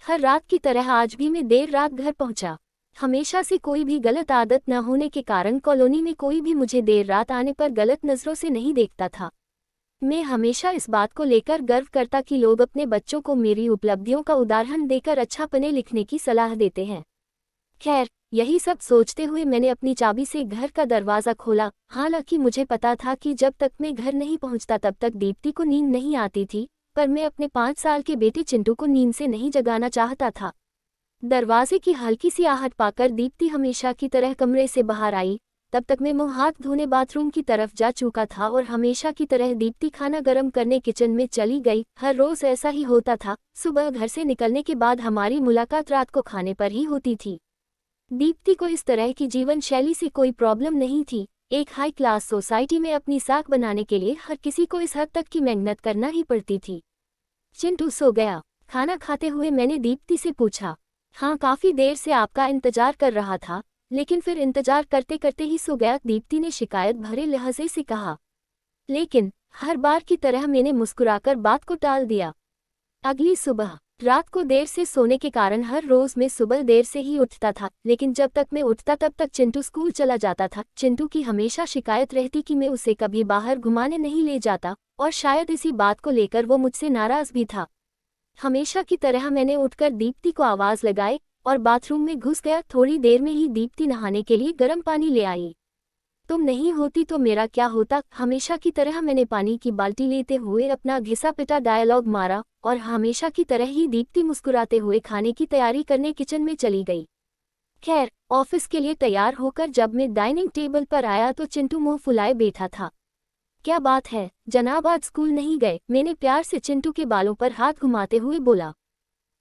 हर रात की तरह आज भी मैं देर रात घर पहुंचा। हमेशा से कोई भी गलत आदत न होने के कारण कॉलोनी में कोई भी मुझे देर रात आने पर गलत नज़रों से नहीं देखता था। मैं हमेशा इस बात को लेकर गर्व करता कि लोग अपने बच्चों को मेरी उपलब्धियों का उदाहरण देकर अच्छा पढ़ने लिखने की सलाह देते हैं। खैर, यही सब सोचते हुए मैंने अपनी चाबी से घर का दरवाज़ा खोला। हालांकि मुझे पता था कि जब तक मैं घर नहीं पहुंचता तब तक दीप्ति को नींद नहीं आती थी, पर मैं अपने 5 साल के बेटे चिंटू को नींद से नहीं जगाना चाहता था। दरवाजे की हल्की सी आहट पाकर दीप्ति हमेशा की तरह कमरे से बाहर आई। तब तक मैं मुंह हाथ धोने बाथरूम की तरफ जा चुका था और हमेशा की तरह दीप्ति खाना गर्म करने किचन में चली गई। हर रोज ऐसा ही होता था। सुबह घर से निकलने के बाद हमारी मुलाकात रात को खाने पर ही होती थी। दीप्ति को इस तरह की जीवन शैली से कोई प्रॉब्लम नहीं थी। एक हाई क्लास सोसाइटी में अपनी साख बनाने के लिए हर किसी को इस हद तक की मेहनत करना ही पड़ती थी। चिंटू सो गया। खाना खाते हुए मैंने दीप्ति से पूछा, हाँ, काफी देर से आपका इंतजार कर रहा था, लेकिन फिर इंतजार करते करते ही सो गया, दीप्ति ने शिकायत भरे लहजे से कहा। लेकिन हर बार की तरह मैंने मुस्कुराकर बात को टाल दिया। अगली सुबह रात को देर से सोने के कारण हर रोज मैं सुबह देर से ही उठता था, लेकिन जब तक मैं उठता तब तक चिंटू स्कूल चला जाता था। चिंटू की हमेशा शिकायत रहती कि मैं उसे कभी बाहर घुमाने नहीं ले जाता, और शायद इसी बात को लेकर वो मुझसे नाराज भी था। हमेशा की तरह मैंने उठकर दीप्ति को आवाज लगाई और बाथरूम में घुस गया। थोड़ी देर में ही दीप्ति नहाने के लिए गर्म पानी ले आई। तुम नहीं होती तो मेरा क्या होता, हमेशा की तरह मैंने पानी की बाल्टी लेते हुए अपना घिसा पिटा डायलॉग मारा, और हमेशा की तरह ही दीप्ति मुस्कुराते हुए खाने की तैयारी करने किचन में चली गई। खैर, ऑफिस के लिए तैयार होकर जब मैं डाइनिंग टेबल पर आया तो चिंटू मुंह फुलाए बैठा था। क्या बात है जनाब, आज स्कूल नहीं गए? मैंने प्यार से चिंटू के बालों पर हाथ घुमाते हुए बोला।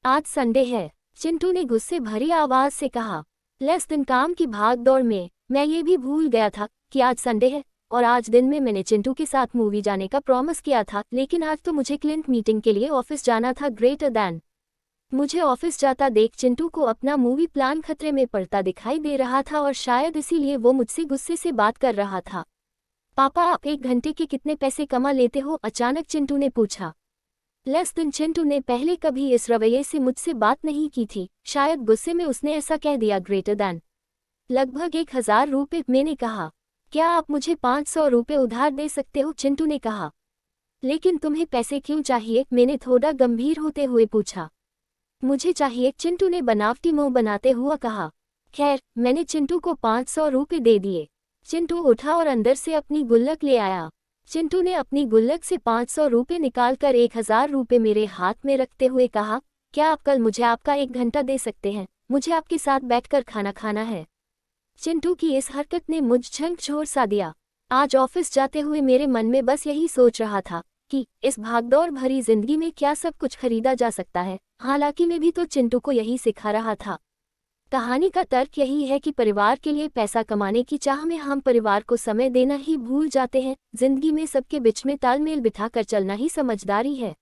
आज संडे है, चिंटू ने गुस्से भरी आवाज से कहा। लेस दिन काम की भाग दौड़ में मैं ये भी भूल गया था कि आज संडे है, और आज दिन में मैंने चिंटू के साथ मूवी जाने का प्रॉमिस किया था, लेकिन आज तो मुझे क्लाइंट मीटिंग के लिए ऑफिस जाना था। ग्रेटर दैन मुझे ऑफिस जाता देख चिंटू को अपना मूवी प्लान खतरे में पड़ता दिखाई दे रहा था, और शायद इसीलिए वो मुझसे गुस्से से बात कर रहा था। पापा, आप 1 घंटे के कितने पैसे कमा लेते हो? अचानक चिंटू ने पूछा। लेस दिन चिंटू ने पहले कभी इस रवैये से मुझसे बात नहीं की थी, शायद गुस्से में उसने ऐसा कह दिया। ग्रेटर दैन लगभग 1000 रुपये, मैंने कहा। क्या आप मुझे 500 रुपये उधार दे सकते हो? चिंटू ने कहा। लेकिन तुम्हें पैसे क्यों चाहिए? मैंने थोड़ा गंभीर होते हुए पूछा। मुझे चाहिए, चिंटू ने बनावटी मुंह बनाते हुआ कहा। खैर, मैंने चिंटू को 500 रुपये दे दिए। चिंटू उठा और अंदर से अपनी गुल्लक ले आया। चिंटू ने अपनी गुल्लक से 500 रुपये निकालकर 1000 रुपये मेरे हाथ में रखते हुए कहा, क्या आप कल मुझे आपका 1 घंटा दे सकते हैं? मुझे आपके साथ बैठकर खाना खाना है। चिंटू की इस हरकत ने मुझ झकझोर सा दिया। आज ऑफिस जाते हुए मेरे मन में बस यही सोच रहा था कि इस भागदौड़ भरी जिंदगी में क्या सब कुछ खरीदा जा सकता है। हालांकि मैं भी तो चिंटू को यही सिखा रहा था। कहानी का तर्क यही है कि परिवार के लिए पैसा कमाने की चाह में हम परिवार को समय देना ही भूल जाते हैं। जिंदगी में सबके बीच में तालमेल बिठाकर चलना ही समझदारी है।